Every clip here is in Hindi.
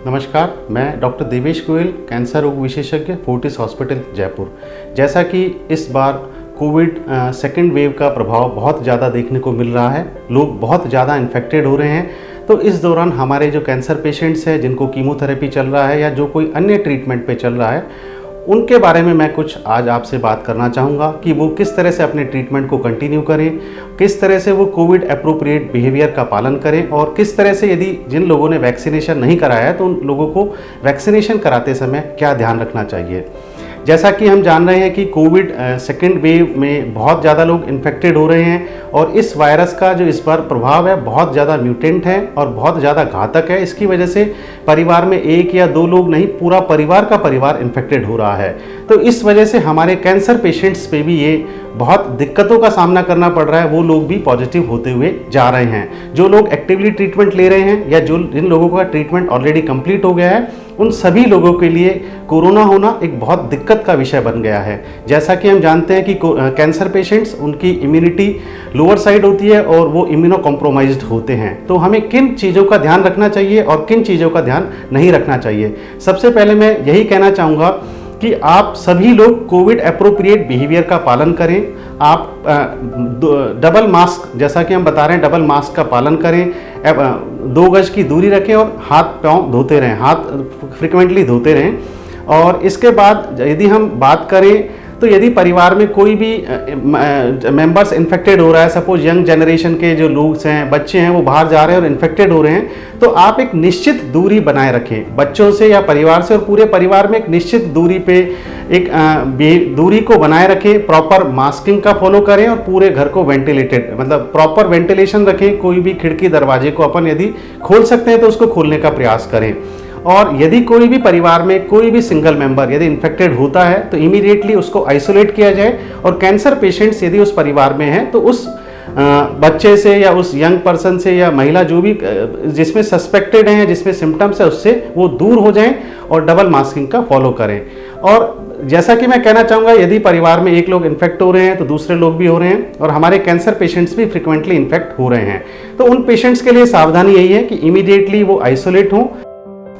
नमस्कार, मैं डॉक्टर देवेश गोयल, कैंसर रोग विशेषज्ञ, फोर्टिस हॉस्पिटल जयपुर। जैसा कि इस बार कोविड सेकेंड वेव का प्रभाव बहुत ज़्यादा देखने को मिल रहा है, लोग बहुत ज़्यादा इन्फेक्टेड हो रहे हैं, तो इस दौरान हमारे जो कैंसर पेशेंट्स हैं जिनको कीमोथेरेपी चल रहा है या जो कोई अन्य ट्रीटमेंट पे चल रहा है, उनके बारे में मैं कुछ आज आपसे बात करना चाहूँगा कि वो किस तरह से अपने ट्रीटमेंट को कंटिन्यू करें, किस तरह से वो कोविड एप्रोप्रिएट बिहेवियर का पालन करें और किस तरह से यदि जिन लोगों ने वैक्सीनेशन नहीं कराया है तो उन लोगों को वैक्सीनेशन कराते समय क्या ध्यान रखना चाहिए। जैसा कि हम जान रहे हैं कि कोविड सेकेंड वेव में बहुत ज़्यादा लोग इन्फेक्टेड हो रहे हैं और इस वायरस का जो इस बार प्रभाव है बहुत ज़्यादा म्यूटेंट है और बहुत ज़्यादा घातक है। इसकी वजह से परिवार में एक या दो लोग नहीं, पूरा परिवार का परिवार इन्फेक्टेड हो रहा है। तो इस वजह से हमारे कैंसर पेशेंट्स पे भी ये बहुत दिक्कतों का सामना करना पड़ रहा है। वो लोग भी पॉजिटिव होते हुए जा रहे हैं। जो लोग एक्टिवली ट्रीटमेंट ले रहे हैं या जिन लोगों का ट्रीटमेंट ऑलरेडी कंप्लीट हो गया है, उन सभी लोगों के लिए कोरोना होना एक बहुत दिक्कत का विषय बन गया है। जैसा कि हम जानते हैं कि कैंसर पेशेंट्स, उनकी इम्यूनिटी लोअर साइड होती है और वो इम्यूनो कॉम्प्रोमाइज्ड होते हैं। तो हमें किन चीज़ों का ध्यान रखना चाहिए और किन चीज़ों का ध्यान नहीं रखना चाहिए। सबसे पहले मैं यही कहना चाहूँगा कि आप सभी लोग कोविड एप्रोप्रिएट बिहेवियर का पालन करें। आप डबल मास्क, जैसा कि हम बता रहे हैं, डबल मास्क का पालन करें, 2 गज की दूरी रखें और हाथ पाँव धोते रहें, हाथ फ्रिक्वेंटली धोते रहें। और इसके बाद यदि हम बात करें तो यदि परिवार में कोई भी मेंबर्स इन्फेक्टेड हो रहा है, सपोज यंग जनरेशन के जो लोग हैं, बच्चे हैं, वो बाहर जा रहे हैं और इन्फेक्टेड हो रहे हैं, तो आप एक निश्चित दूरी बनाए रखें बच्चों से या परिवार से, और पूरे परिवार में एक निश्चित दूरी पे एक दूरी को बनाए रखें। प्रॉपर मास्किंग का फॉलो करें और पूरे घर को वेंटिलेटेड, मतलब प्रॉपर वेंटिलेशन रखें। कोई भी खिड़की दरवाजे को अपन यदि खोल सकते हैं तो उसको खोलने का प्रयास करें। और यदि कोई भी परिवार में कोई भी सिंगल मेंबर यदि इन्फेक्टेड होता है तो इमीडिएटली उसको आइसोलेट किया जाए। और कैंसर पेशेंट्स यदि उस परिवार में हैं तो उस बच्चे से या उस यंग पर्सन से या महिला जो भी जिसमें सस्पेक्टेड हैं, जिसमें सिम्टम्स है, उससे वो दूर हो जाएं और डबल मास्किंग का फॉलो करें। और जैसा कि मैं कहना चाहूँगा, यदि परिवार में एक लोग इन्फेक्ट हो रहे हैं तो दूसरे लोग भी हो रहे हैं और हमारे कैंसर पेशेंट्स भी फ्रिक्वेंटली इन्फेक्ट हो रहे हैं, तो उन पेशेंट्स के लिए सावधानी यही है कि इमीडिएटली वो आइसोलेट हों,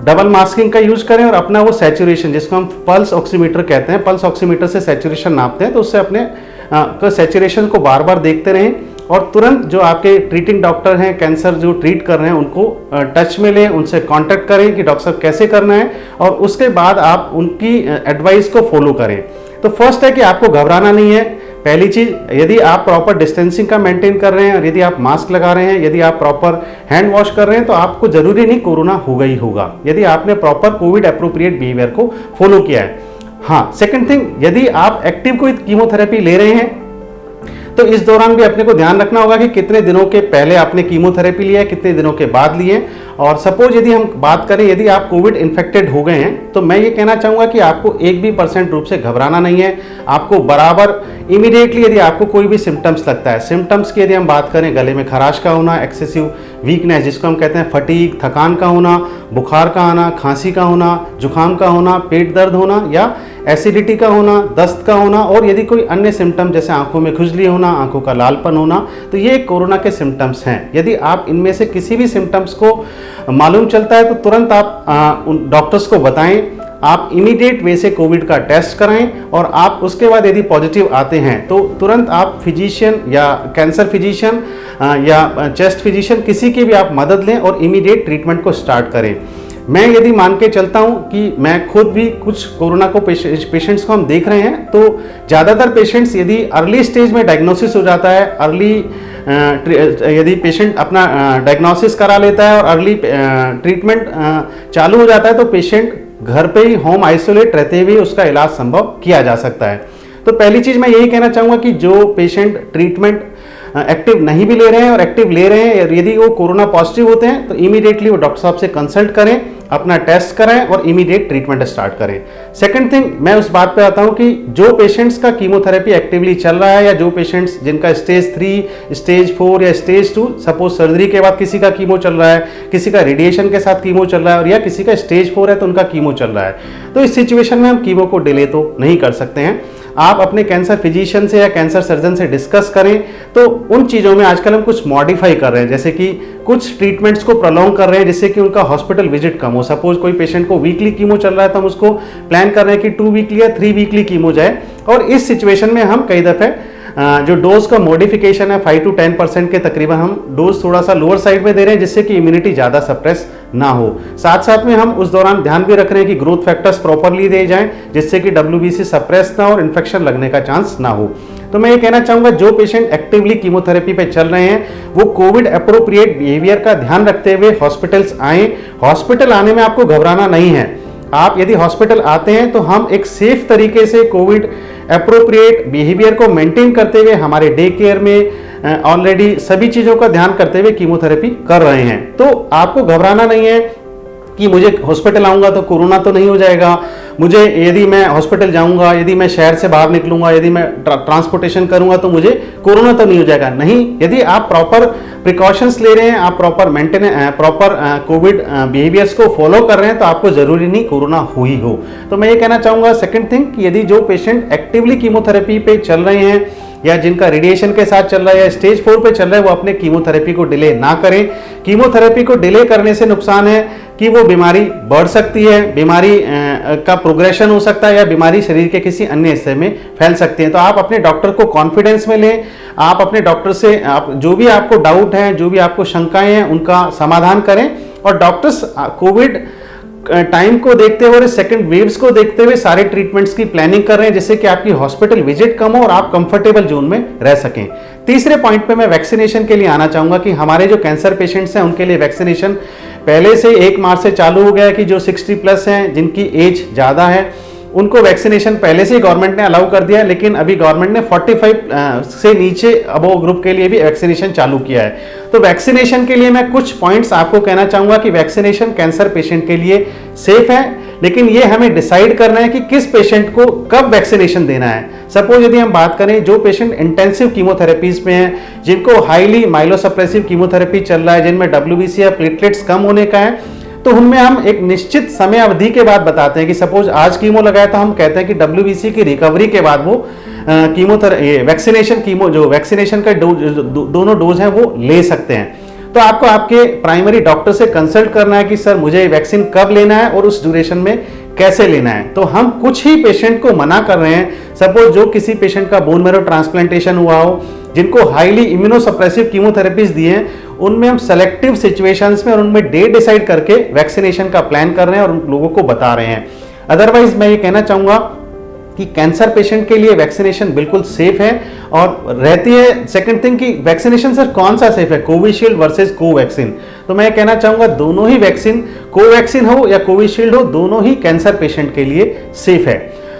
डबल मास्किंग का यूज करें और अपना वो सैचुरेशन, जिसको हम पल्स ऑक्सीमीटर कहते हैं, पल्स ऑक्सीमीटर से सैचुरेशन नापते हैं, तो उससे अपने सैचुरेशन को बार बार देखते रहें। और तुरंत जो आपके ट्रीटिंग डॉक्टर हैं, कैंसर जो ट्रीट कर रहे हैं, उनको टच में लें, उनसे कांटेक्ट करें कि डॉक्टर साहब कैसे करना है, और उसके बाद आप उनकी एडवाइस को फॉलो करें। तो फर्स्ट है कि आपको घबराना नहीं है। पहली चीज़, यदि आप प्रॉपर डिस्टेंसिंग का मेंटेन कर रहे हैं और यदि आप मास्क लगा रहे हैं, यदि आप प्रॉपर हैंड वॉश कर रहे हैं, तो आपको जरूरी नहीं कोरोना होगा ही होगा, यदि आपने प्रॉपर कोविड एप्रोप्रिएट बिहेवियर को फॉलो किया है। हाँ, सेकंड थिंग, यदि आप एक्टिव कोई कीमोथेरेपी ले रहे हैं तो इस दौरान भी अपने को ध्यान रखना होगा कि कितने दिनों के पहले आपने कीमोथेरेपी लिया है, कितने दिनों के बाद लिए। और सपोज यदि हम बात करें, यदि आप कोविड इन्फेक्टेड हो गए हैं, तो मैं ये कहना चाहूँगा कि आपको 1% रूप से घबराना नहीं है। आपको बराबर इमीडिएटली यदि आपको कोई भी सिम्टम्स लगता है, सिम्टम्स की यदि हम बात करें, गले में खराश का होना, एक्सेसिव वीकनेस जिसको हम कहते हैं फटीग, थकान का होना, बुखार का आना, खांसी का होना, जुकाम का होना, पेट दर्द होना या एसिडिटी का होना, दस्त का होना, और यदि कोई अन्य सिम्टम जैसे आंखों में खुजली होना, आंखों का लालपन होना, तो ये कोरोना के सिम्टम्स हैं। यदि आप इनमें से किसी भी सिम्टम्स को मालूम चलता है तो तुरंत आप उन डॉक्टर्स को बताएं। आप इमीडिएट वे से कोविड का टेस्ट कराएं और आप उसके बाद यदि पॉजिटिव आते हैं तो तुरंत आप फिजिशियन या कैंसर फिजिशियन या चेस्ट फिजिशियन, किसी की भी आप मदद लें और इमीडिएट ट्रीटमेंट को स्टार्ट करें। मैं यदि मान के चलता हूं कि मैं खुद भी कुछ कोरोना को पेशेंट्स को हम देख रहे हैं, तो ज़्यादातर पेशेंट्स यदि अर्ली स्टेज में डायग्नोसिस हो जाता है, अर्ली यदि पेशेंट अपना डायग्नोसिस करा लेता है और अर्ली ट्रीटमेंट चालू हो जाता है, तो पेशेंट घर पे ही होम आइसोलेट रहते हुए उसका इलाज संभव किया जा सकता है। तो पहली चीज़ मैं यही कहना चाहूँगा कि जो पेशेंट ट्रीटमेंट एक्टिव नहीं भी ले रहे हैं और एक्टिव ले रहे हैं, यदि वो कोरोना पॉजिटिव होते हैं तो इमीडिएटली वो डॉक्टर साहब से कंसल्ट करें, अपना टेस्ट कराएं और इमीडिएट ट्रीटमेंट स्टार्ट करें। सेकंड थिंग, मैं उस बात पे आता हूं कि जो पेशेंट्स का कीमोथेरेपी एक्टिवली चल रहा है या जो पेशेंट्स जिनका स्टेज 3, स्टेज 4 या स्टेज 2, सपोज सर्जरी के बाद किसी का कीमो चल रहा है, किसी का रेडिएशन के साथ कीमो चल रहा है, और या किसी का स्टेज 4 है तो उनका कीमो चल रहा है, तो इस सिचुएशन में हम कीमो को डिले तो नहीं कर सकते हैं। आप अपने कैंसर फिजिशियन से या कैंसर सर्जन से डिस्कस करें। तो उन चीज़ों में आजकल हम कुछ मॉडिफाई कर रहे हैं, जैसे कि कुछ ट्रीटमेंट्स को प्रोलॉन्ग कर रहे हैं जिससे कि उनका हॉस्पिटल विजिट कम हो। सपोज कोई पेशेंट को वीकली कीमो चल रहा है तो हम उसको प्लान कर रहे हैं कि 2 वीकली या 3 वीकली कीमो जाए। और इस सिचुएशन में हम कई दफ़े जो डोज का मॉडिफिकेशन है 5 to 10% के तकरीबन हम डोज थोड़ा सा लोअर साइड में दे रहे हैं जिससे कि इम्यूनिटी ज़्यादा सप्रेस ना हो। साथ साथ में हम उस दौरान ध्यान भी रख रहे हैं कि ग्रोथ फैक्टर्स प्रॉपरली दिए जाएं जिससे कि WBC सप्रेस ना हो और इन्फेक्शन लगने का चांस ना हो। तो मैं ये कहना चाहूँगा जो पेशेंट एक्टिवली कीमोथेरेपी पे चल रहे हैं वो कोविड अप्रोप्रिएट बिहेवियर का ध्यान रखते हुए हॉस्पिटल्स आएँ। हॉस्पिटल आने में आपको घबराना नहीं है। आप यदि हॉस्पिटल आते हैं तो हम एक सेफ तरीके से कोविड अप्रोप्रिएट बिहेवियर को मेंटेन करते हुए हमारे डे केयर में ऑलरेडी सभी चीज़ों का ध्यान करते हुए कीमोथेरेपी कर रहे हैं। तो आपको घबराना नहीं है कि मुझे हॉस्पिटल आऊँगा तो कोरोना तो नहीं हो जाएगा, मुझे यदि मैं हॉस्पिटल जाऊँगा, यदि मैं शहर से बाहर निकलूँगा, यदि मैं ट्रांसपोर्टेशन करूँगा तो मुझे कोरोना तो नहीं हो जाएगा। नहीं, यदि आप प्रॉपर प्रिकॉशंस ले रहे हैं, आप प्रॉपर कोविड बिहेवियर्स को फॉलो कर रहे हैं तो आपको ज़रूरी नहीं कोरोना हो ही हो। तो मैं ये कहना चाहूँगा सेकेंड थिंग कि यदि जो पेशेंट एक्टिवली कीमोथेरेपी पे चल रहे हैं या जिनका रेडिएशन के साथ चल रहा है या स्टेज 4 पे चल रहा है वो अपने कीमोथेरेपी को डिले ना करें। कीमोथेरेपी को डिले करने से नुकसान है कि वो बीमारी बढ़ सकती है, बीमारी का प्रोग्रेशन हो सकता है या बीमारी शरीर के किसी अन्य हिस्से में फैल सकती है। तो आप अपने डॉक्टर को कॉन्फिडेंस में लें, आप अपने डॉक्टर से आप जो भी आपको डाउट है, जो भी आपको शंकाएं हैं उनका समाधान करें। और डॉक्टर्स कोविड टाइम को देखते हुए और सेकंड वेव्स को देखते हुए सारे ट्रीटमेंट्स की प्लानिंग कर रहे हैं जिससे कि आपकी हॉस्पिटल विजिट कम हो और आप कंफर्टेबल जोन में रह सकें। तीसरे पॉइंट पे मैं वैक्सीनेशन के लिए आना चाहूंगा कि हमारे जो कैंसर पेशेंट्स हैं उनके लिए वैक्सीनेशन पहले से 1 मार्च से चालू हो गया है कि जो 60 प्लस हैं, जिनकी एज ज़्यादा है, उनको वैक्सीनेशन पहले से ही गवर्नमेंट ने अलाउ कर दिया है। लेकिन अभी गवर्नमेंट ने 45 से नीचे अबोव ग्रुप के लिए भी वैक्सीनेशन चालू किया है। तो वैक्सीनेशन के लिए मैं कुछ पॉइंट्स आपको कहना चाहूँगा कि वैक्सीनेशन कैंसर पेशेंट के लिए सेफ है, लेकिन ये हमें डिसाइड करना है कि किस पेशेंट को कब वैक्सीनेशन देना है। सपोज यदि हम बात करें जो पेशेंट इंटेंसिव कीमोथेरेपीज में हैं, जिनको हाईली माइलोसप्रेसिव कीमोथेरेपी चल रहा है, जिनमें WBC या प्लेटलेट्स कम होने का है, तो उनमें हम एक निश्चित समय अवधि के बाद बताते हैं कि सपोज आज कीमो लगाया तो हम कहते हैं कि WBC की रिकवरी के बाद वो वैक्सीनेशन का दोनों डोज हैं वो ले सकते हैं। तो आपको आपके प्राइमरी डॉक्टर से कंसल्ट करना है कि सर मुझे वैक्सीन कब लेना है और उस ड्यूरेशन में कैसे लेना है। तो हम कुछ ही पेशेंट को मना कर रहे हैं। सपोज जो किसी पेशेंट का बोन मैरो ट्रांसप्लांटेशन हुआ हो, जिनको हाईली इम्यूनोसप्रेसिव कीमोथेरेपीज दिए हैं, उनमें हम सेलेक्टिव सिचुएशंस में और उनमें डे डिसाइड करके वैक्सीनेशन का प्लान कर रहे हैं और उन लोगों को बता रहे हैं। अदरवाइज मैं ये कहना चाहूँगा कि कैंसर पेशेंट के लिए वैक्सीनेशन बिल्कुल सेफ है और रहती है। सेकंड थिंग कि वैक्सीनेशन सर कौन सा सेफ है, कोविशील्ड वर्सेस कोवैक्सीन। तो मैं कहना चाहूँगा दोनों ही वैक्सीन, कोवैक्सीन हो या कोविशील्ड हो, दोनों ही कैंसर पेशेंट के लिए सेफ है।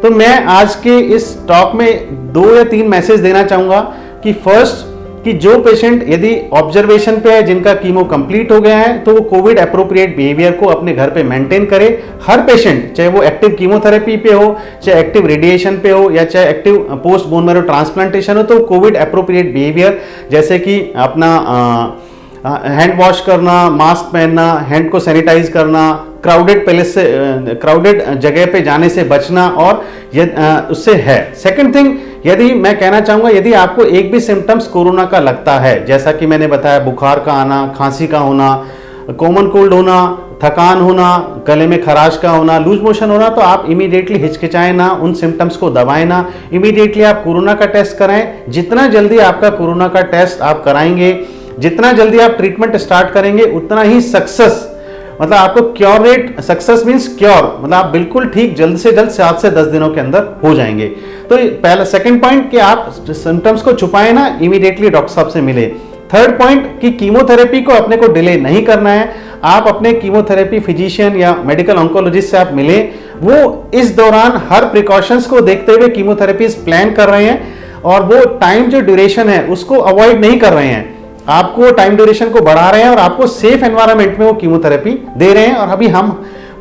तो मैं आज के इस टॉक में 2 या 3 मैसेज देना चाहूँगा कि फर्स्ट कि जो पेशेंट यदि ऑब्जर्वेशन पे है, जिनका कीमो कंप्लीट हो गया है, तो वो कोविड अप्रोप्रिएट बिहेवियर को अपने घर पे मेंटेन करे। हर पेशेंट, चाहे वो एक्टिव कीमोथेरेपी पे हो, चाहे एक्टिव रेडिएशन पे हो या चाहे active post bone marrow transplantation हो, तो कोविड अप्रोप्रिएट बिहेवियर जैसे कि अपना हैंड वॉश करना, मास्क पहनना, हैंड को सैनिटाइज करना, क्राउडेड प्लेस से क्राउडेड जगह पे जाने से बचना और उससे है। सेकंड थिंग, यदि मैं कहना चाहूँगा यदि आपको एक भी सिम्टम्स कोरोना का लगता है, जैसा कि मैंने बताया बुखार का आना, खांसी का होना, कॉमन कोल्ड होना, थकान होना, गले में खराश का होना, लूज मोशन होना, तो आप इमीडिएटली हिचकिचाएं ना, उन सिम्टम्स को दबाएं ना, इमीडिएटली आप कोरोना का टेस्ट कराएं। जितना जल्दी आपका कोरोना का टेस्ट आप कराएंगे, जितना जल्दी आप ट्रीटमेंट स्टार्ट करेंगे, उतना ही सक्सेस, मतलब आपको cure rate, success means cure, मतलब आप बिल्कुल ठीक जल्द से जल्द 7 से 10 दिनों के अंदर हो जाएंगे। तो पहला सेकंड पॉइंट कि आप सिम्टम्स को छुपाएं ना, इमीडिएटली डॉक्टर साहब से मिले। थर्ड पॉइंट कि कीमोथेरेपी को अपने को डिले नहीं करना है, आप अपने कीमोथेरेपी फिजिशियन या मेडिकल ऑन्कोलॉजिस्ट से आप मिले, वो इस दौरान हर प्रिकॉशंस को देखते हुए कीमोथेरेपीज प्लान कर रहे हैं और वो टाइम जो ड्यूरेशन है उसको अवॉइड नहीं कर रहे हैं, आपको टाइम ड्यूरेशन को बढ़ा रहे हैं और आपको सेफ एनवायरनमेंट में वो कीमोथेरेपी दे रहे हैं। और अभी हम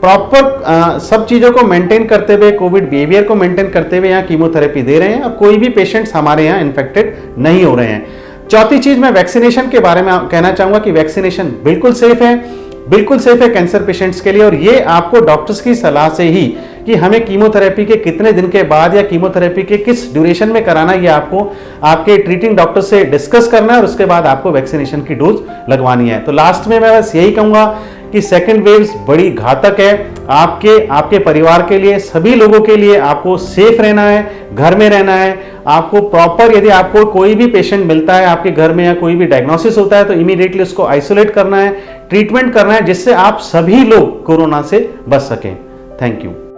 प्रॉपर सब चीज़ों को मेंटेन करते हुए, कोविड बिहेवियर को मेंटेन करते हुए यहाँ कीमोथेरेपी दे रहे हैं और कोई भी पेशेंट्स हमारे यहाँ इन्फेक्टेड नहीं हो रहे हैं। चौथी चीज़ मैं वैक्सीनेशन के बारे में कहना चाहूँगा कि वैक्सीनेशन बिल्कुल सेफ है। बिल्कुल सेफ है कैंसर पेशेंट्स के लिए। और ये आपको डॉक्टर्स की सलाह से ही कि हमें कीमोथेरेपी के कितने दिन के बाद या कीमोथेरेपी के किस ड्यूरेशन में कराना, ये आपको आपके ट्रीटिंग डॉक्टर से डिस्कस करना है और उसके बाद आपको वैक्सीनेशन की डोज लगवानी है। तो लास्ट में मैं बस यही कहूंगा कि सेकेंड वेव्स बड़ी घातक है आपके परिवार के लिए, सभी लोगों के लिए। आपको सेफ रहना है, घर में रहना है। आपको प्रॉपर, यदि आपको कोई भी पेशेंट मिलता है आपके घर में या कोई भी डायग्नोसिस होता है तो इमीडिएटली उसको आइसोलेट करना है, ट्रीटमेंट करना है, जिससे आप सभी लोग कोरोना से बच सकें। Thank you.